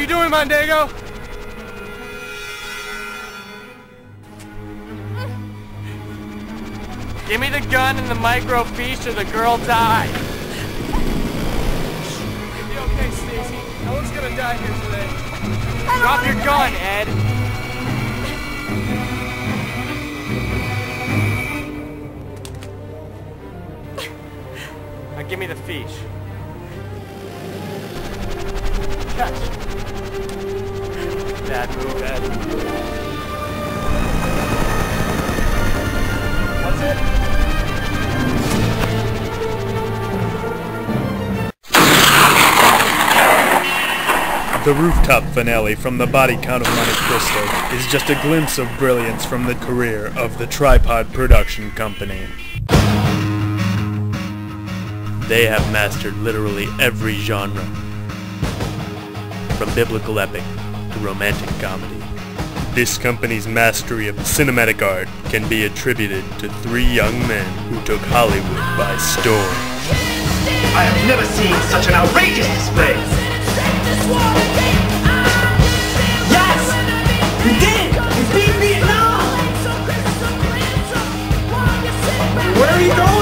you doing, Mondego? Give me the gun and the microfiche or the girl dies. You okay, Stacy? No one's gonna die here today. Drop your gun, Ed. Now give me the fiche. Catch. Bad move, Ed. That's it. The rooftop finale from the Body Count of Monte Cristo is just a glimpse of brilliance from the career of the Tripod Production Company. They have mastered literally every genre, from biblical epic to romantic comedy. This company's mastery of cinematic art can be attributed to three young men who took Hollywood by storm. I have never seen such an outrageous display! Yes! We did! We beat Vietnam! Where are you going?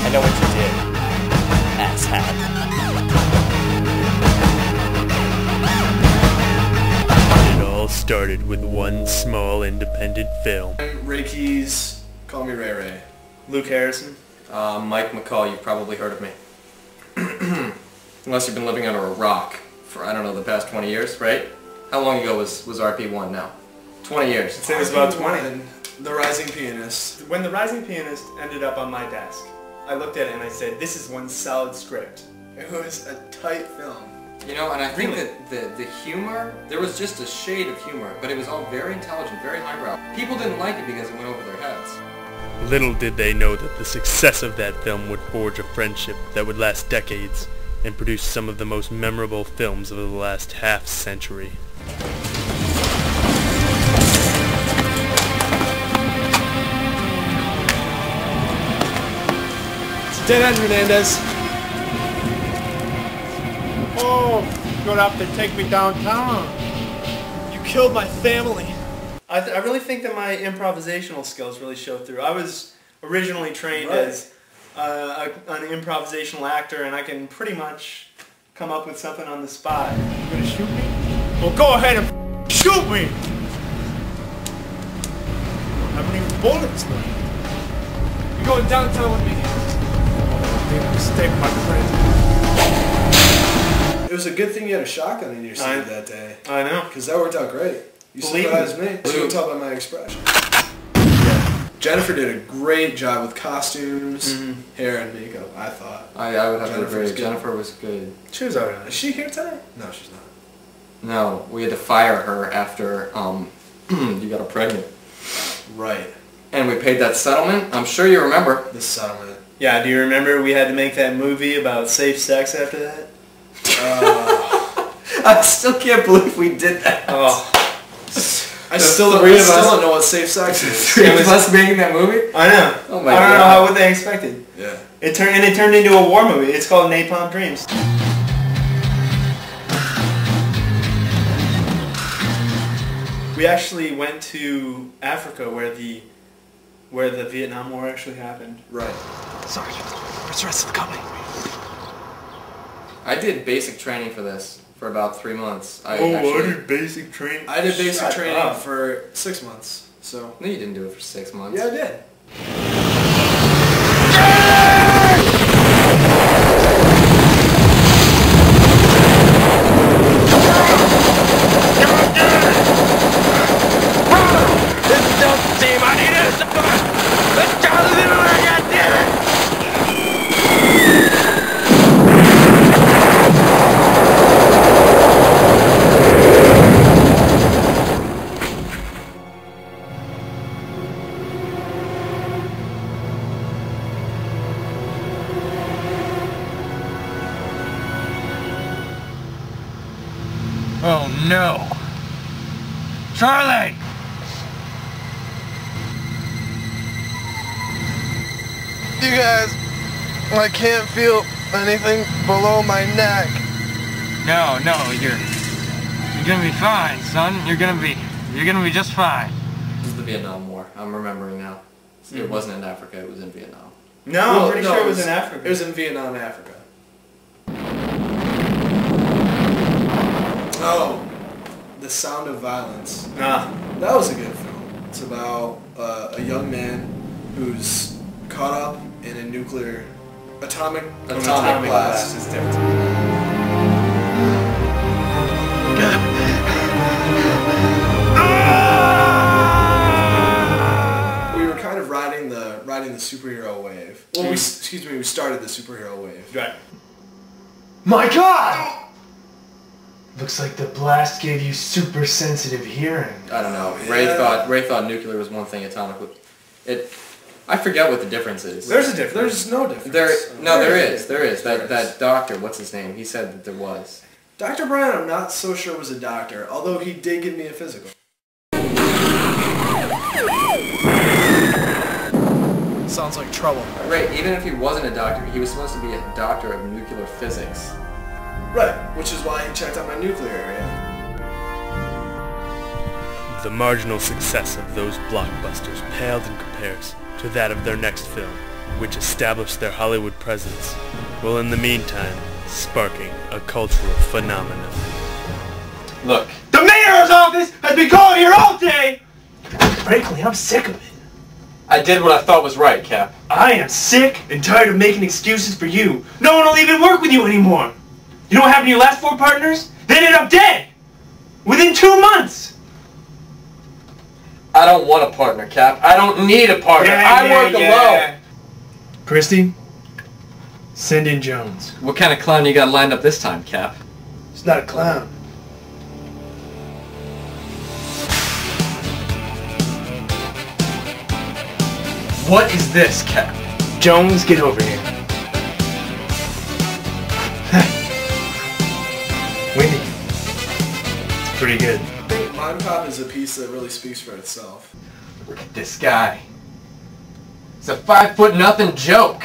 I know what you did, asshat. It all started with one small independent film. Rees, call me Ray Ray. Luke Harrison. Mike McCall, you've probably heard of me. Unless you've been living under a rock for, I don't know, the past 20 years, right? How long ago was RP1 now? 20 years. I'd say it was about 20. The Rising Pianist. When The Rising Pianist ended up on my desk, I looked at it and I said, this is one solid script. It was a tight film. You know, and I think that the humor, there was just a shade of humor, but it was all very intelligent, very highbrow. People didn't like it because it went over their heads. Little did they know that the success of that film would forge a friendship that would last decades and produce some of the most memorable films of the last half-century. Dead end, Hernandez. Oh, you're gonna have to take me downtown. You killed my family. I really think that my improvisational skills really show through. I was originally trained as an improvisational actor, and I can pretty much come up with something on the spot. You gonna shoot me? Well, go ahead and shoot me! I don't have any bullets left. You're going downtown with me. Big mistake, my friend. It was a good thing you had a shotgun in your sleeve that day. I know. Because that worked out great. You surprised me. You can tell by my expression. Yeah. Jennifer did a great job with costumes, hair, and makeup, I thought. I would have to agree. Jennifer was good. She was alright. Is she here today? No, she's not. No, we had to fire her after you got her pregnant. Right. And we paid that settlement. I'm sure you remember. The settlement. Yeah, do you remember we had to make that movie about safe sex after that? I still can't believe we did that. Oh. I still don't know what safe sex is. Three of us making that movie? I know. Oh my God. I don't know what they expected. Yeah. It turned into a war movie. It's called Napalm Dreams. We actually went to Africa where the Vietnam War actually happened. Right. Sergeant, where's the rest of the company? I did basic training for this for about 3 months. I did basic training. I did basic training for 6 months. So. No, you didn't do it for 6 months. Yeah, I did. Oh no! Charlie! you guys. I can't feel anything below my neck. No, you're gonna be fine, son. You're gonna be just fine. This is the Vietnam War. I'm remembering now. It wasn't in Africa. It was in Vietnam. No, I'm pretty sure it was in Africa. It was in Vietnam, Africa. Oh, The Sound of Violence. Ah. That was a good film. It's about a young man who's caught up in a atomic blast. Is different. We were kind of riding the superhero wave. Well, we started the superhero wave. Right. My God! Looks like the blast gave you super sensitive hearing. I don't know. Yeah. Ray thought nuclear was one thing, atomic was... I forget what the difference is. There's a difference. There's no difference. There is. That doctor, what's his name? He said that there was. Dr. Brian, I'm not so sure was a doctor, although he did give me a physical. Sounds like trouble. Right, even if he wasn't a doctor, he was supposed to be a doctor of nuclear physics. Right, which is why he checked out my nuclear area. The marginal success of those blockbusters paled in comparison to that of their next film, which established their Hollywood presence, while in the meantime, sparking a cultural phenomenon. Look. The mayor's office has been calling here all day! Frankly, I'm sick of it. I did what I thought was right, Cap. I am sick and tired of making excuses for you. No one will even work with you anymore. You know what happened to your last 4 partners? They ended up dead! Within 2 months! I don't want a partner, Cap. I don't need a partner. I work alone. Christy, send in Jones. What kind of clown you got lined up this time, Cap? He's not a clown. What is this, Cap? Jones, get over here. Windy. It's pretty good. I think Montage is a piece that really speaks for itself. Look at this guy. It's a 5'0" joke.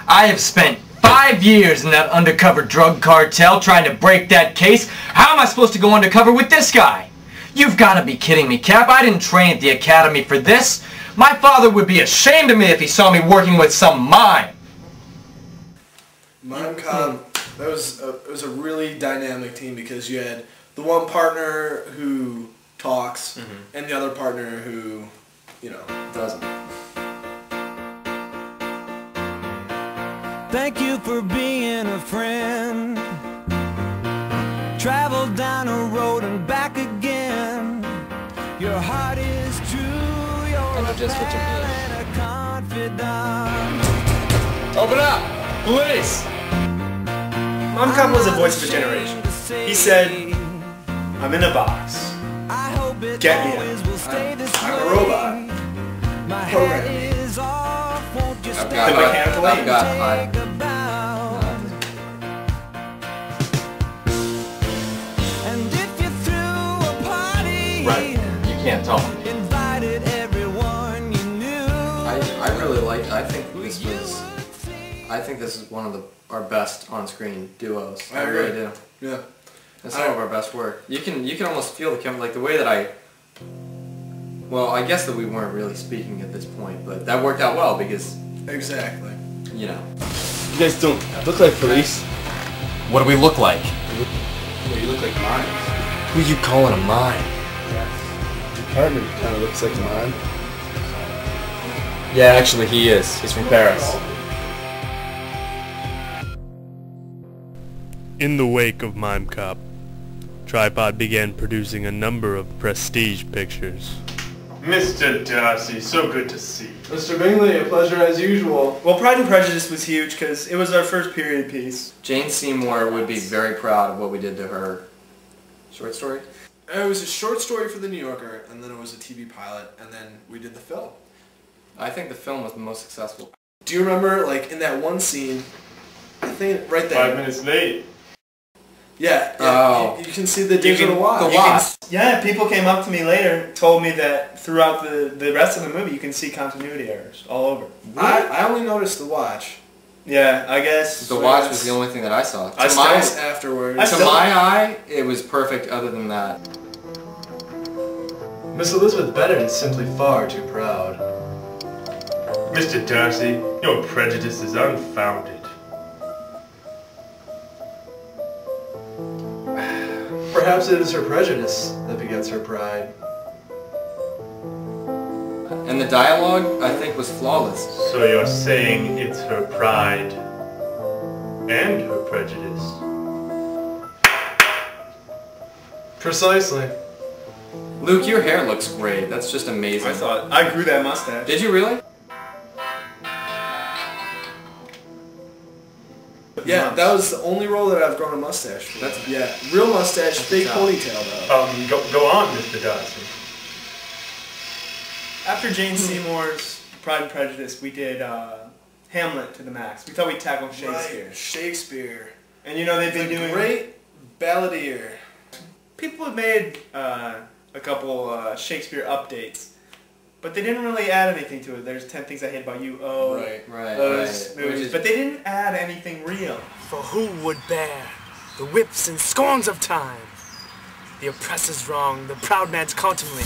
I have spent 5 years in that undercover drug cartel trying to break that case. How am I supposed to go undercover with this guy? You've got to be kidding me, Cap. I didn't train at the academy for this. My father would be ashamed of me if he saw me working with some mime. Montage, it was a really dynamic team because you had the one partner who talks and the other partner who, Doesn't. Thank you for being a friend. Travel down a road and back again. Your heart is true. You're a just what you pal and a confidant. Open up! Police! Momcom was a voice of a generation. He said, I'm in a box. Get me out. I'm a robot. Program me. I've got Right. You can't talk. I think this is one of our best on-screen duos. I really agree. do. Yeah. It's some of our best work. You can almost feel the the way that well, I guess that we weren't really speaking at this point, but that worked out well because Exactly. You guys don't look like police. What do we look like? Well, you look like mine. Who are you calling a mime? Your partner kind of looks like mine. Yeah, actually he is. He's from Paris. In the wake of Mime Cop, Tripod began producing a number of prestige pictures. Mr. Darcy, so good to see you. Mr. Bingley, a pleasure as usual. Well, Pride and Prejudice was huge because it was our first period piece. Jane Seymour would be very proud of what we did to her short story. It was a short story for The New Yorker, and then it was a TV pilot, and then we did the film. I think the film was the most successful. Do you remember, like, in that one scene, I think right there. 5 minutes late. Yeah, Oh. you can see the digital watch. The watch. Yeah, people came up to me later, told me that throughout the rest of the movie you can see continuity errors all over. I only noticed the watch. Yeah, I guess. The watch was the only thing that I saw. Afterwards. To my eye, it was perfect other than that. Miss Elizabeth Bennet is simply far too proud. Mr. Darcy, your prejudice is unfounded. Perhaps it is her prejudice that begets her pride. And the dialogue, I think, was flawless. So you're saying it's her pride and her prejudice? Precisely. Luke, your hair looks great. That's just amazing. I grew that mustache. Did you really? Yeah, that was the only role that I've grown a mustache for. Real mustache, fake ponytail though. Go on, Mr. Darcy. After Jane Seymour's Pride and Prejudice, we did Hamlet to the max. We thought we'd tackle Shakespeare. Right, Shakespeare. And you know they've been doing great balladeer. People have made a couple Shakespeare updates, but they didn't really add anything to it. There's 10 Things I Hate About You. Those movies, but they didn't add anything real. For who would bear the whips and scorns of time? The oppressor's wrong, the proud man's contumely.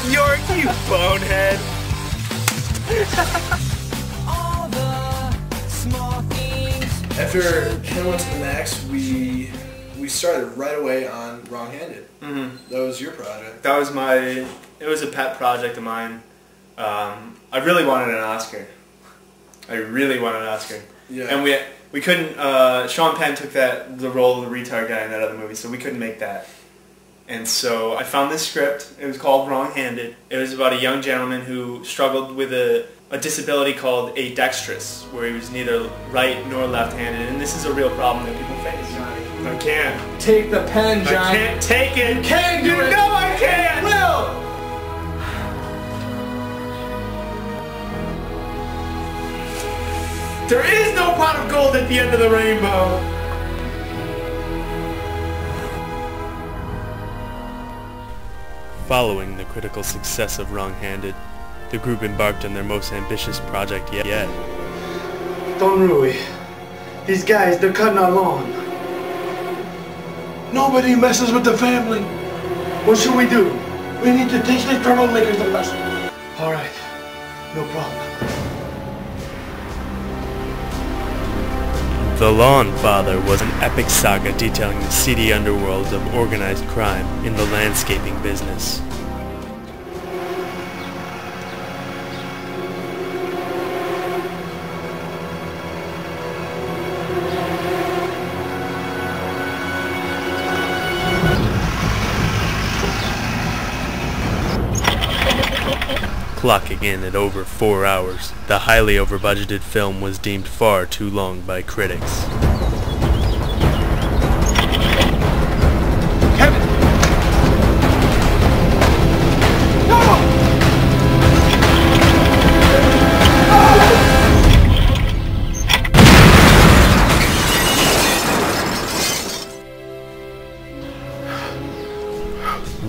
You're you bonehead. All the small things. After Hamlet to the Max, we started right away on Wrong-Handed. That was your project. That was it was a pet project of mine. I really wanted an Oscar. Yeah. And we couldn't, Sean Penn took the role of the retard guy in that other movie, so we couldn't make that. And so I found this script. It was called Wrong-Handed. It was about a young gentleman who struggled with a disability called adextrous, where he was neither right nor left-handed. And this is a real problem that people face. I can't. Take the pen, John. I can't take it. You can do it. No, I can't. Will. There is no pot of gold at the end of the rainbow. Following the critical success of Wrong-Handed, the group embarked on their most ambitious project yet. Don Rui, these guys, they're cutting our lawn. Nobody messes with the family. What should we do? We need to teach these troublemakers a lesson. All right, no problem. The Lawn Father was an epic saga detailing the seedy underworlds of organized crime in the landscaping business. Clocking in at over 4 hours, the highly over-budgeted film was deemed far too long by critics. Kevin!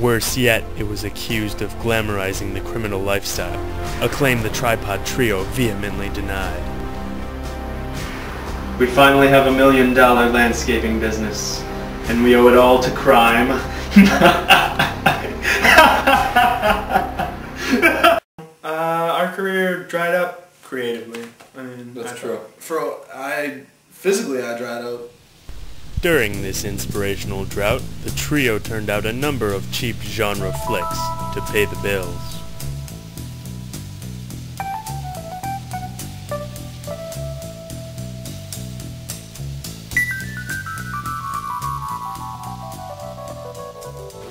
Worse yet, it was accused of glamorizing the criminal lifestyle, a claim the Tripod Trio vehemently denied. We finally have $1 million landscaping business, and we owe it all to crime. Our career dried up creatively. I mean, that's true. Physically I dried up. During this inspirational drought, the trio turned out a number of cheap genre flicks to pay the bills.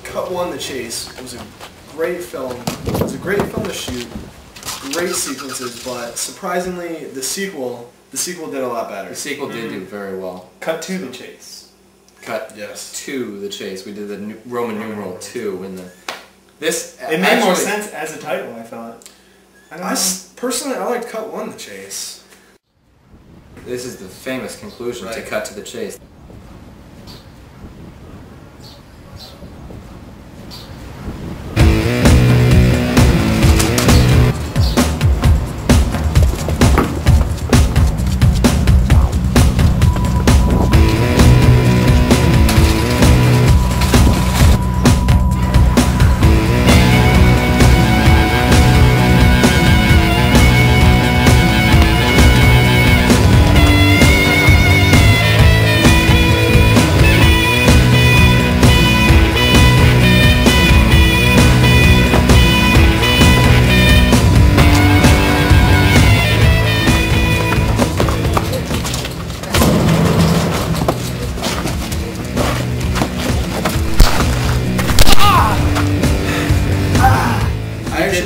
Cut 1, The Chase was a great film. It was a great film to shoot. Great sequences, but surprisingly, the sequel did a lot better. The sequel did do very well. Cut 2, The Chase. Cut to The Chase. We did the Roman numeral 2 in the. It made more sense as a title, I thought. Personally, I liked Cut 1, The Chase. this is the famous conclusion to cut to the chase.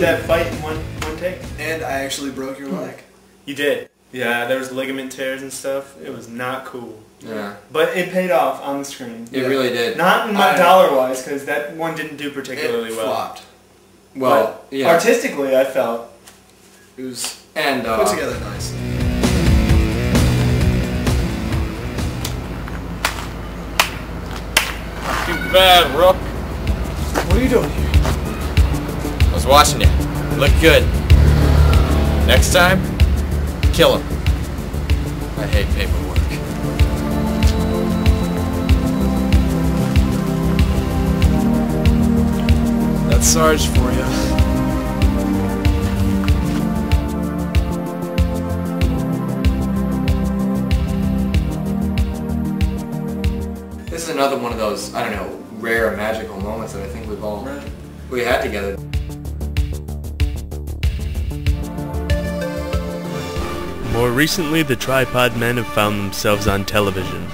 That fight in one take? And I actually broke your leg. You did. Yeah, there was ligament tears and stuff. It was not cool. Yeah. But it paid off on the screen. It really did. Not dollar-wise, because that one didn't do particularly well. Flopped. Well, but artistically, I felt it was put together nicely. Too bad, Rook. What are you doing here? I was watching you. You look good. Next time, kill him. I hate paperwork. That's Sarge for you. This is another one of those, I don't know, rare magical moments that I think we had together. More recently, the Tripod Men have found themselves on television.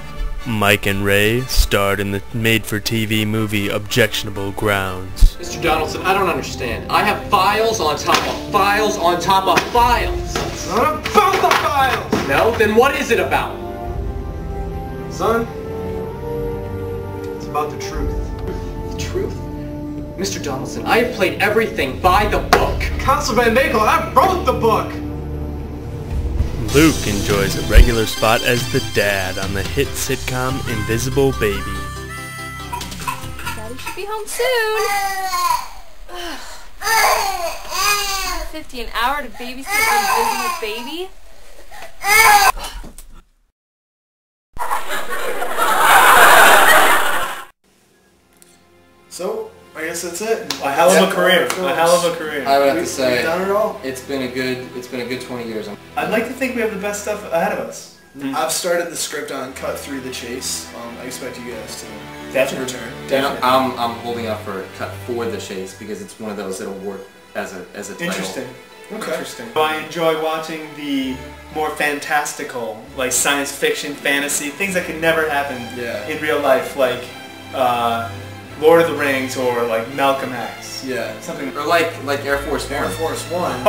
Mike and Ray starred in the made-for-TV movie Objectionable Grounds. Mr. Donaldson, I don't understand. I have files on top of files on top of files. It's not about the files! No? Then what is it about? Son, it's about the truth. The truth? Mr. Donaldson, I have played everything by the book. Council Van Bakel, I wrote the book! Luke enjoys a regular spot as the dad on the hit sitcom Invisible Baby. Daddy should be home soon. $50 an hour to babysit Invisible Baby? So, I guess that's it. A hell of a career. A hell of a career. I would have to say, we've done it all. It's been a good 20 years. I'd like to think we have the best stuff ahead of us. I've started the script on Cut Through the Chase. I expect you guys to return. Definitely. I'm holding out for Cut for the Chase because it's one of those that'll work as a title. Interesting. Okay. Interesting. I enjoy watching the more fantastical, like science fiction, fantasy, things that could never happen in real life, like Lord of the Rings or like Malcolm X. Yeah. Something or like Air Force One. Air Force One.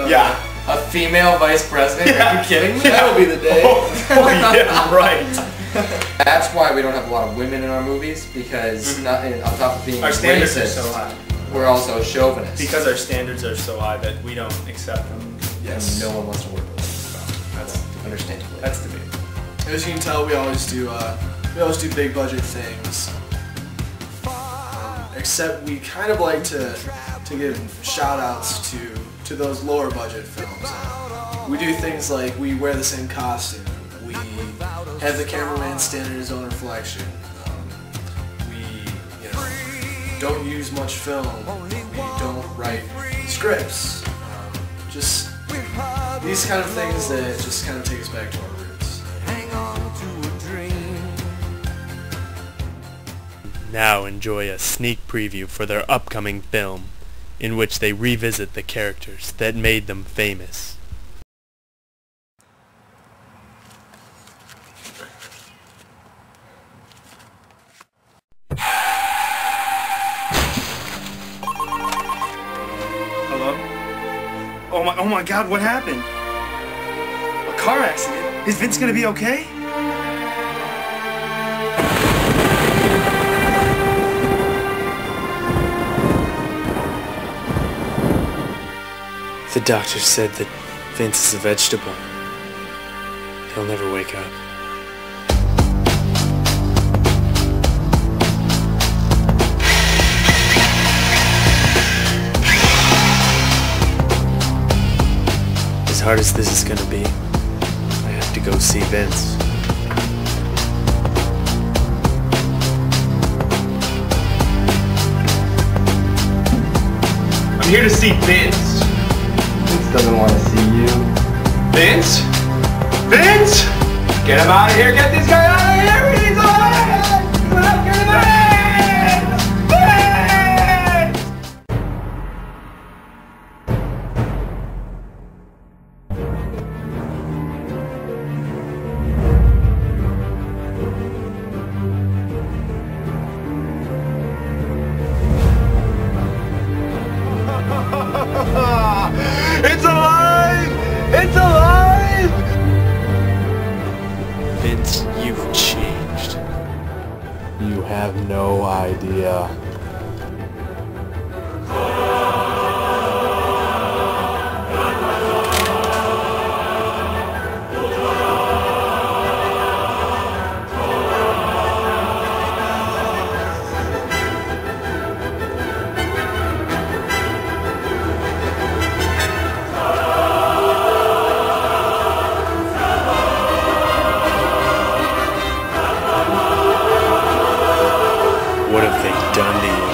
Yeah. A female vice president? Are you kidding me? That'll be the day. Yeah, right. That's why we don't have a lot of women in our movies because on top of being our standards racist, are so high. We're also chauvinists. Because our standards are so high that we don't accept them. Yes. And no one wants to work with us. That's understandable. That's the big. As you can tell, we always do big budget things. Except we kind of like to give shout outs to those lower budget films. We do things like we wear the same costume. We have the cameraman stand in his own reflection. We don't use much film. We don't write scripts. Just these kind of things that just kind of take us back to our roots. Now enjoy a sneak preview for their upcoming film, in which they revisit the characters that made them famous. Hello? Oh my God, what happened? A car accident? Is Vince gonna be okay? The doctor said that Vince is a vegetable. He'll never wake up. As hard as this is gonna be, I have to go see Vince. I'm here to see Vince. Vince doesn't want to see you. Vince? Vince? Get him out of here! Get this guy out of here! He's alive! Let's get him out! It's alive! It's alive! Vince, you've changed. You have no idea. What have they done to you?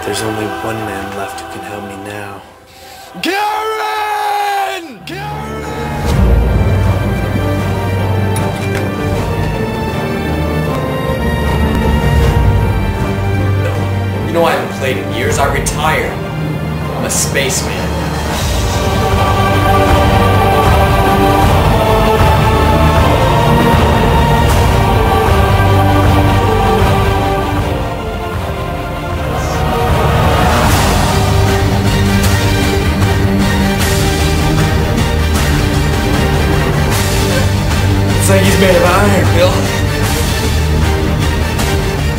There's only one man left who can help me now. Karen! You know I haven't played in years. I retired. I'm a spaceman. It's like he's made of iron, Bill.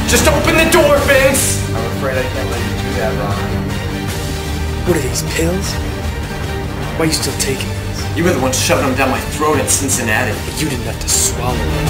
Just open the door, Vince! I'm afraid I can't let you do that, Ron. What are these, pills? Why are you still taking these? You were the one shoving them down my throat in Cincinnati. But you didn't have to swallow them.